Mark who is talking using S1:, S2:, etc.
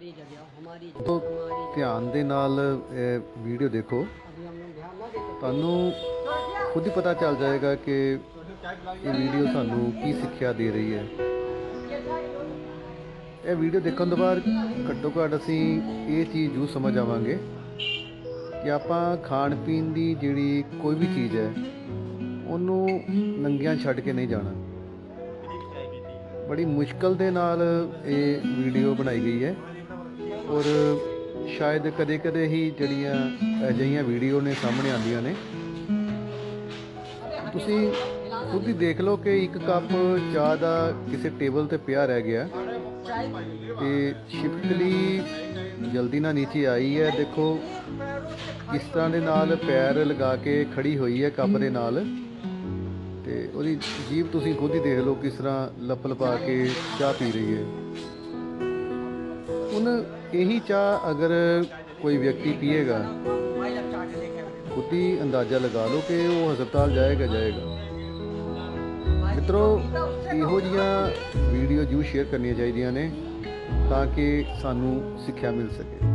S1: तो ध्यान ਦੇ ਨਾਲ वीडियो देखो, ਤੁਹਾਨੂੰ खुद ही पता चल जाएगा कि ये वीडियो ਸਾਨੂੰ ਕੀ ਸਿੱਖਿਆ ਦੇ ਰਹੀ ਹੈ। ਇਹ ਵੀਡੀਓ ਦੇਖਣ ਤੋਂ ਬਾਅਦ ਘੱਟੋ ਘੱਟ ਅਸੀਂ ਇਹ ਚੀਜ਼ ਜ਼ਰੂਰ ਸਮਝ ਆਵਾਂਗੇ ਕਿ ਆਪਾਂ ਖਾਣ ਪੀਣ ਦੀ ਜਿਹੜੀ ਕੋਈ ਵੀ ਚੀਜ਼ ਹੈ ਉਹਨੂੰ ਨੰਗੀਆਂ ਛੱਡ ਕੇ ਨਹੀਂ ਜਾਣਾ। बड़ी मुश्किल ਦੇ ਨਾਲ ਇਹ ਵੀਡੀਓ ਬਣਾਈ ਗਈ ਹੈ ਔਰ ਸ਼ਾਇਦ ਕਦੇ ਕਦੇ ਹੀ ਜਿਹੜੀਆਂ ਅਜਿਹੀਆਂ ਵੀਡੀਓ ਨੇ ਸਾਹਮਣੇ ਆਉਂਦੀਆਂ ਨੇ। ਤੁਸੀਂ ਖੁਦ ਹੀ ਦੇਖ ਲਓ ਕਿ ਇੱਕ ਕੱਪ ਚਾਹ ਦਾ ਕਿਸੇ ਟੇਬਲ ਤੇ ਪਿਆ ਰਹਿ ਗਿਆ ਤੇ ਸ਼ਿਫਟਲੀ ਜਲਦੀ ਨਾਲ ਨੀਚੇ ਆਈ ਹੈ। ਦੇਖੋ ਕਿਸ ਤਰ੍ਹਾਂ ਦੇ ਨਾਲ ਪੈਰ ਲਗਾ ਕੇ ਖੜੀ ਹੋਈ ਹੈ ਕੱਪ ਦੇ ਨਾਲ ਤੇ ਉਹਦੀ ਜੀਭ ਤੁਸੀਂ ਖੁਦ ਹੀ ਦੇਖ ਲਓ ਕਿਸ ਤਰ੍ਹਾਂ ਲੱਪ ਲਪਾ ਕੇ ਚਾਹ ਪੀ ਰਹੀ ਹੈ। ਹੁਣ ਇਹੀ ਚਾਹ ਅਗਰ ਕੋਈ ਵਿਅਕਤੀ ਪੀਏਗਾ ਖੁਦ ਹੀ ਅੰਦਾਜ਼ਾ ਲਗਾ ਲਓ ਕਿ ਉਹ ਹਸਪਤਾਲ ਜਾਏਗਾ। ਮਿੱਤਰੋ, ਇਹੋ ਜਿਹੀਆਂ ਵੀਡੀਓ ਜ਼ਰੂਰ ਸ਼ੇਅਰ ਕਰਨੀਆਂ ਚਾਹੀਦੀਆਂ ਨੇ ਤਾਂ ਕਿ ਸਾਨੂੰ ਸਿੱਖਿਆ ਮਿਲ ਸਕੇ।